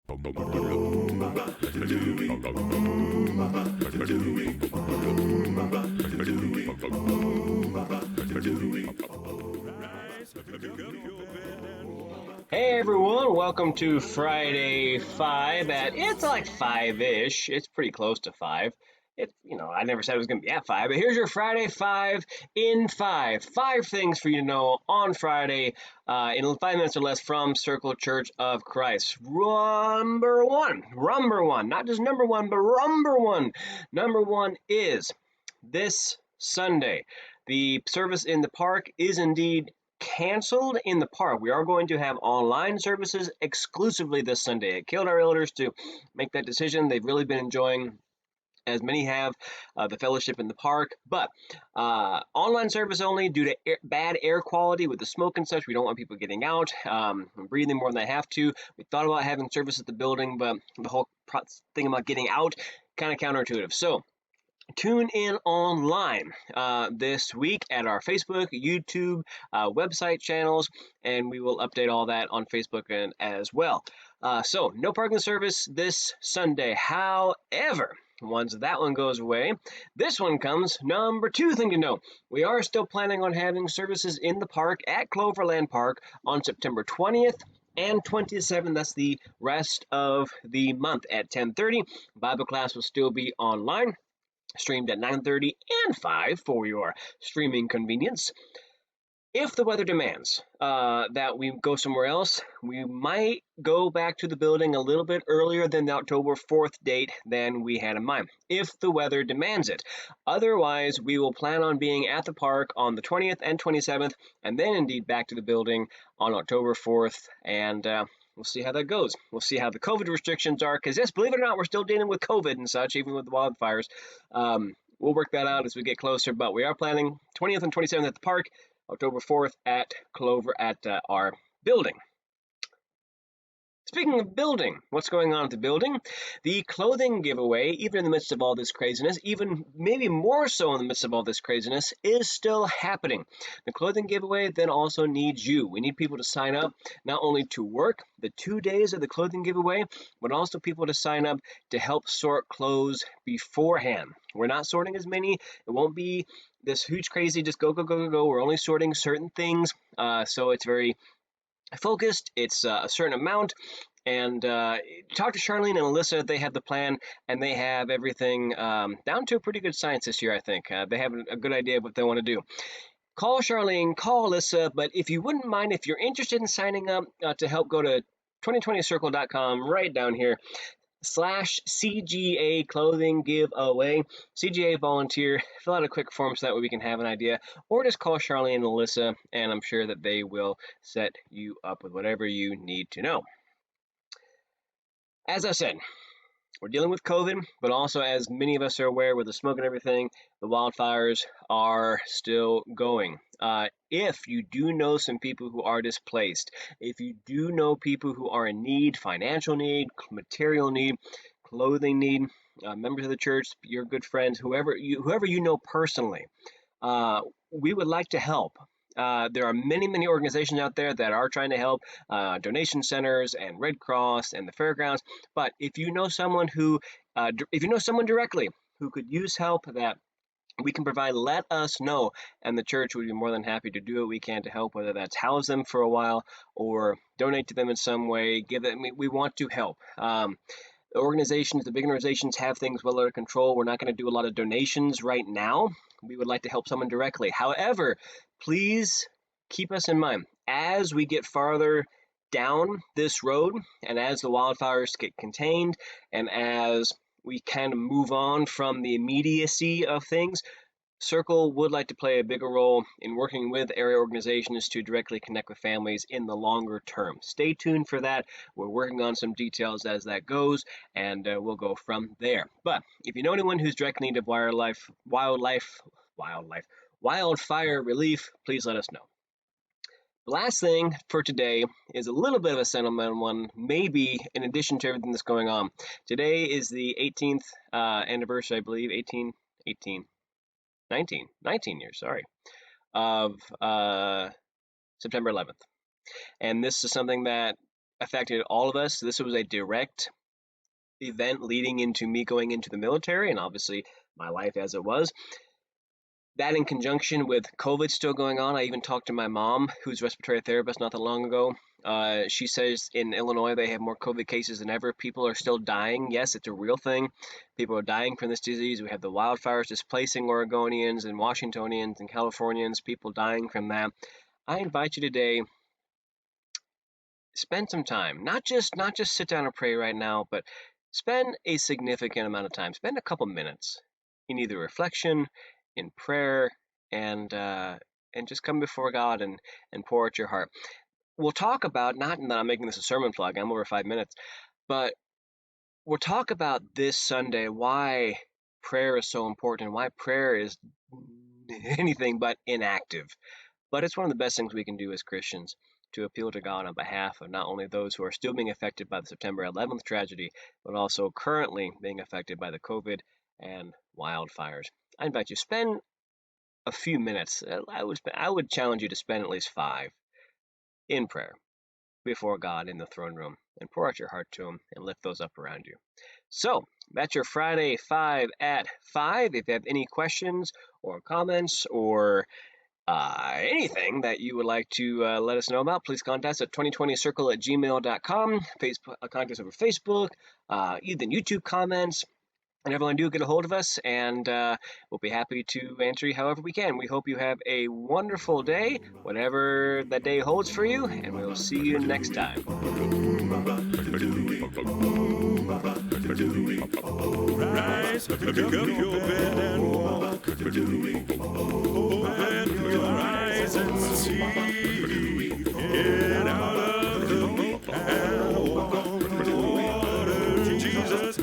Hey everyone, welcome to Friday 5 it's like 5-ish. It's pretty close to 5. I never said it was going to be at 5, but here's your Friday 5 in 5. 5 things for you to know on Friday in 5 minutes or less from Circle Church of Christ. Number one, not just number one, but number one. Number one is this Sunday. The service in the park is indeed canceled in the park. We are going to have online services exclusively this Sunday. It killed our elders to make that decision. They've really been enjoying, as many have, the fellowship in the park, but online service only due to bad air quality with the smoke and such. We don't want people getting out and breathing more than they have to. We thought about having service at the building, but the whole thing about getting out, kind of counterintuitive. So tune in online this week at our Facebook, YouTube, website channels, and we will update all that on Facebook as well. So no parking service this Sunday. However, once that one goes away, this one comes. Number 2 thing to know, we are still planning on having services in the park at Cloverlannd Park on September 20th and 27th. That's the rest of the month at 10:30. Bible class will still be online, streamed at 9:30 and 5 for your streaming convenience. If the weather demands that we go somewhere else, we might go back to the building a little bit earlier than the October 4th date than we had in mind, if the weather demands it. Otherwise, we will plan on being at the park on the 20th and 27th, and then indeed back to the building on October 4th, and we'll see how that goes. We'll see how the COVID restrictions are, because yes, believe it or not, we're still dealing with COVID and such, even with the wildfires. We'll work that out as we get closer, but we are planning 20th and 27th at the park, October 4th at our building. Speaking of building, what's going on at the building? The clothing giveaway, even in the midst of all this craziness, even maybe more so in the midst of all this craziness, is still happening. The clothing giveaway then also needs you. We need people to sign up, not only to work the 2 days of the clothing giveaway, but also people to sign up to help sort clothes beforehand. We're not sorting as many. It won't be this huge crazy, just go, go, go, go, go. We're only sorting certain things, so it's very focused. It's a certain amount, and talk to Charlene and Alyssa. They have the plan, and they have everything down to a pretty good science this year, I think. They have a good idea of what they want to do. Call Charlene, call Alyssa, but if you wouldn't mind, if you're interested in signing up to help, go to 2020circle.com right down here, /CGA clothing giveaway. CGA volunteer, fill out a quick form so that way we can have an idea, or just call Charlene and Alyssa, and I'm sure that they will set you up with whatever you need to know. As I said, we're dealing with COVID, but also, as many of us are aware, with the smoke and everything, the wildfires are still going. If you do know some people who are displaced, if you do know people who are in need, financial need, material need, clothing need, members of the church, your good friends, whoever you know personally, we would like to help. There are many, many organizations out there that are trying to help, donation centers and Red Cross and the fairgrounds. But if you know someone directly who could use help that we can provide, let us know, and the church would be more than happy to do what we can to help, whether that's house them for a while or donate to them in some way. We want to help. The big organizations have things well under control. We're not going to do a lot of donations right now. We would like to help someone directly. However, please keep us in mind as we get farther down this road, and as the wildfires get contained, and as we kind of move on from the immediacy of things. Circle would like to play a bigger role in working with area organizations to directly connect with families in the longer term. Stay tuned for that. We're working on some details as that goes, and we'll go from there. But if you know anyone who's directly in need of wildfire relief, please let us know. The last thing for today is a little bit of a sentimental one, maybe in addition to everything that's going on. Today is the 18th anniversary, I believe, 19 years, of September 11th. And this is something that affected all of us. This was a direct event leading into me going into the military, and obviously my life as it was. That in conjunction with COVID still going on, I even talked to my mom, who's a respiratory therapist, not that long ago. She says in Illinois they have more COVID cases than ever. People are still dying. Yes, it's a real thing. People are dying from this disease. We have the wildfires displacing Oregonians and Washingtonians and Californians, people dying from that. I invite you today, spend some time, not just sit down and pray right now, but spend a significant amount of time. Spend a couple minutes in either reflection, in prayer, and just come before God and pour out your heart. We'll talk about, not that I'm making this a sermon plug, I'm over 5 minutes, but we'll talk about this Sunday why prayer is so important and why prayer is anything but inactive. But it's one of the best things we can do as Christians, to appeal to God on behalf of not only those who are still being affected by the September 11th tragedy, but also currently being affected by the COVID and wildfires. I invite you to spend a few minutes. I would challenge you to spend at least 5 in prayer before God in the throne room, and pour out your heart to Him and lift those up around you. So that's your Friday 5 at 5. If you have any questions or comments or anything that you would like to let us know about, please contact us at 2020circle@gmail.com. Contact us over Facebook, even YouTube comments. And everyone do get a hold of us, and we'll be happy to answer you however we can. We hope you have a wonderful day, whatever that day holds for you, and we will see you next time. Rise, pick up your bed and walk. Open your eyes and see. Get out of the boat and walk on the water. Jesus,